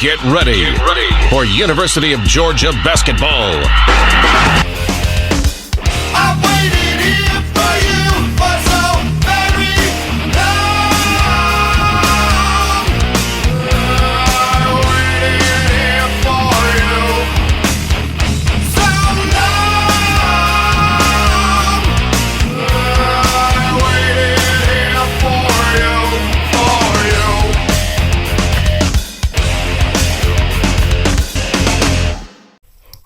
Get ready for University of Georgia basketball. I waited here for you for so very long. I waited here for you so long. I waited here for you,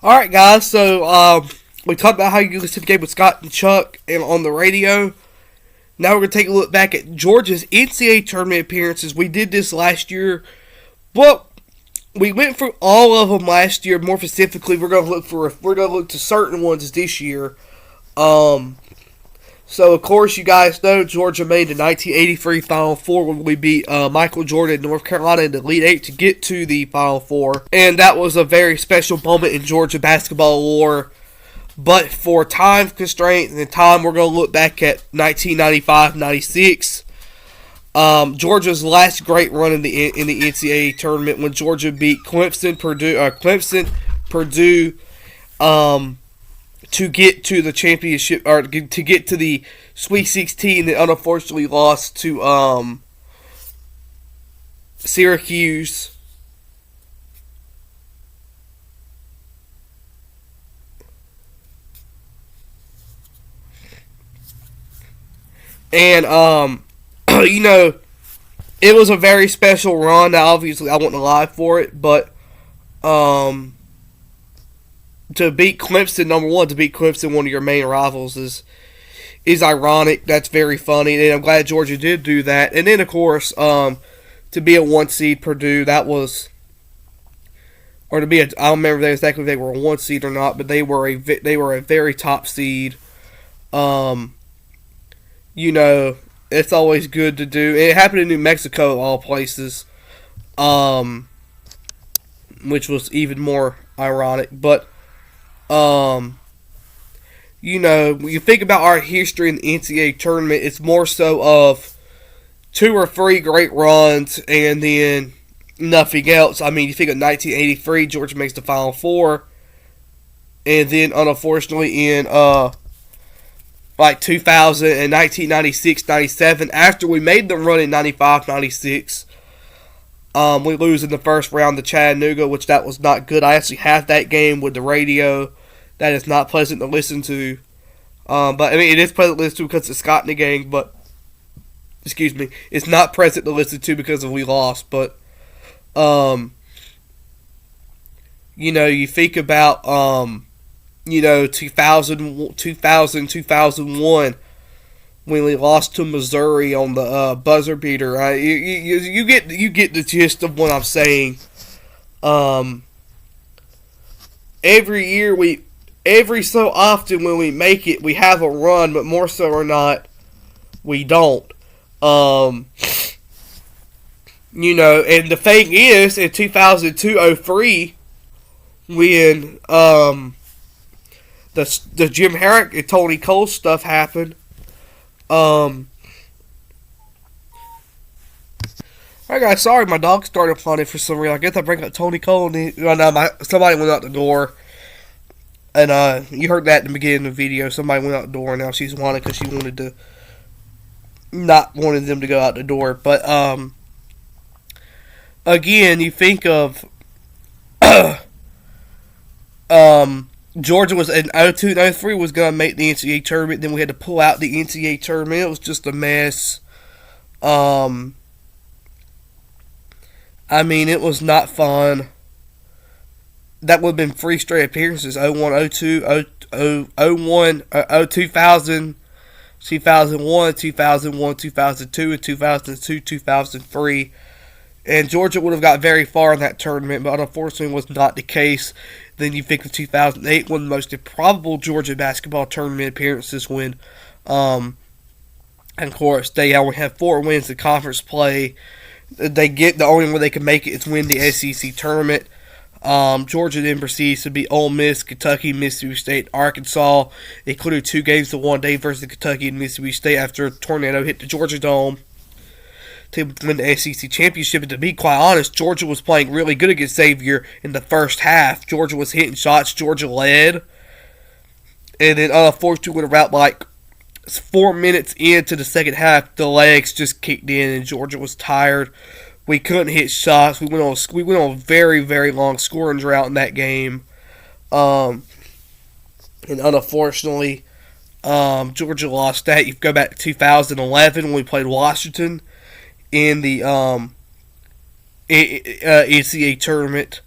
Alright guys, so we talked about how you listen to the game with Scott and Chuck and on the radio. Now we're going to take a look back at Georgia's NCAA tournament appearances. We did this last year. Well, we went through all of them last year. More specifically, we're going to look to certain ones this year. So of course you guys know Georgia made the 1983 Final Four when we beat Michael Jordan and North Carolina in the Elite Eight to get to the Final Four, and that was a very special moment in Georgia basketball lore. But for time constraint and time, we're going to look back at 1995-96. Georgia's last great run in the NCAA tournament when Georgia beat Clemson, Purdue, to get to the championship, or to get to the Sweet 16, and unfortunately lost to Syracuse. And you know, it was a very special run. Now, obviously, I wasn't alive for it, but to beat Clemson, number one, to beat Clemson, one of your main rivals, is ironic. That's very funny, and I'm glad Georgia did do that. And then, of course, to be a 1 seed Purdue, that was, or to be I don't remember exactly if they were a 1 seed or not, but they were a very top seed. You know, it's always good to do. It happened in New Mexico, of all places, which was even more ironic, but. You know, when you think about our history in the NCAA tournament, it's more so of 2 or 3 great runs and then nothing else. I mean, you think of 1983, Georgia makes the Final Four, and then unfortunately in 2000 and 1996-97, after we made the run in 95-96, we lose in the first round to Chattanooga, which that was not good. I actually had that game with the radio. That is not pleasant to listen to. But, I mean, it is pleasant to listen to because it's Scott and the gang, but, excuse me, it's not pleasant to listen to because we lost. But, you know, you think about, 2001, when we lost to Missouri on the buzzer beater. You get the gist of what I'm saying. Every so often when we make it, we have a run, but more so or not, we don't. You know, and the thing is, in 2002-03, when the Jim Herrick and Tony Cole stuff happened, alright guys, sorry, my dog started pawning for some reason. I guess I bring up Tony Cole and somebody went out the door. And you heard that in the beginning of the video. Somebody went out the door and now she's whining because she wanted them to go out the door. But again, you think of Georgia was in 02 and 03 was going to make the NCAA tournament. Then we had to pull out the NCAA tournament. It was just a mess. I mean, it was not fun. That would have been 3 straight appearances: 01, 02, 2000, 2001, 2001, 2002, and 2002, 2003. And Georgia would have got very far in that tournament, but unfortunately was not the case. Then you think of 2008, one of the most improbable Georgia basketball tournament appearances when, and of course, they only have 4 wins in conference play. The only way they can make it is win the SEC tournament. Georgia then proceeds to beat Ole Miss, Kentucky, Mississippi State, Arkansas, including 2 games to 1 day versus Kentucky and Mississippi State after a tornado hit the Georgia Dome. to win the SEC championship. And to be quite honest, Georgia was playing really good against Xavier in the first half. Georgia was hitting shots. Georgia led. And then unfortunately, when about like 4 minutes into the second half, the legs just kicked in and Georgia was tired. We couldn't hit shots. We went on a very, very long scoring drought in that game. And unfortunately, Georgia lost that. You go back to 2011 when we played Washington in the NCAA tournament.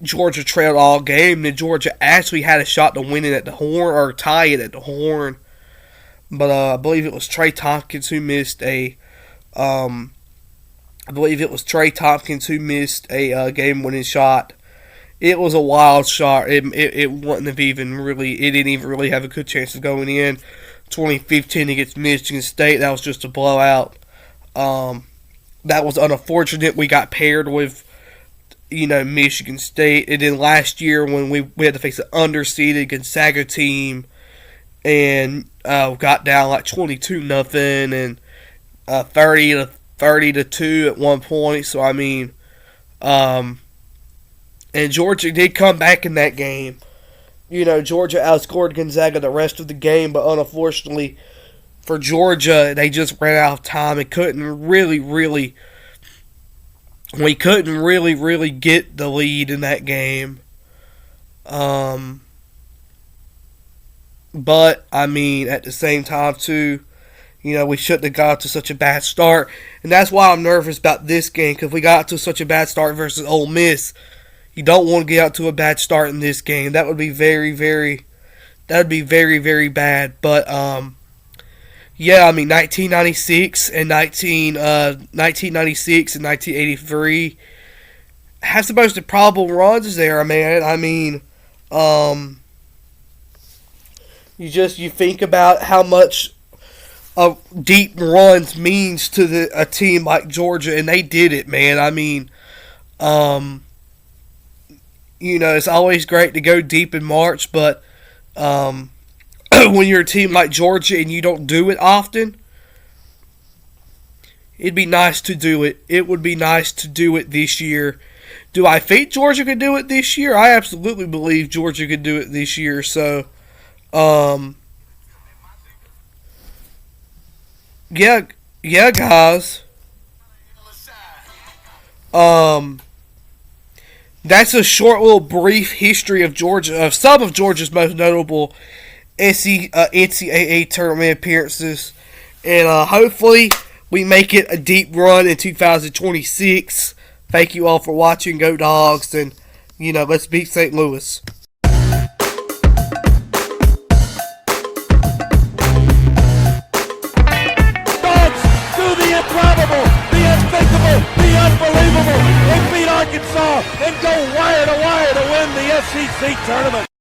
Georgia trailed all game. Then Georgia actually had a shot to win it at the horn or tie it at the horn, but I believe it was Trey Tompkins who missed a game-winning shot. It was a wild shot. It wouldn't have even really. It didn't even really have a good chance of going in. 2015 against Michigan State, that was just a blowout. That was unfortunate. We got paired with, Michigan State, and then last year when we had to face an underseeded Gonzaga team, and got down like 22-0 and 30-2 at one point. So I mean, and Georgia did come back in that game. Georgia outscored Gonzaga the rest of the game, but unfortunately for Georgia, they just ran out of time and couldn't really get the lead in that game. But I mean, at the same time too, we shouldn't have got to such a bad start, and that's why I'm nervous about this game, because we got to such a bad start versus Ole Miss. You don't want to get out to a bad start in this game. That would be very, very bad. But yeah, I mean 1996 and 1983 has the most improbable runs there, man. I mean, you think about how much deep runs means to a team like Georgia, and they did it, man. I mean, it's always great to go deep in March, but when you're a team like Georgia and you don't do it often, it'd be nice to do it. It would be nice to do it this year. Do I think Georgia could do it this year? I absolutely believe Georgia could do it this year. So, yeah, guys. That's a short little brief history of Georgia, of some of Georgia's most notable NCAA tournament appearances. And hopefully we make it a deep run in 2026. Thank you all for watching. Go Dogs. And, let's beat St. Louis. The unthinkable, the unbelievable. They beat Arkansas and go wire to wire to win the SEC tournament.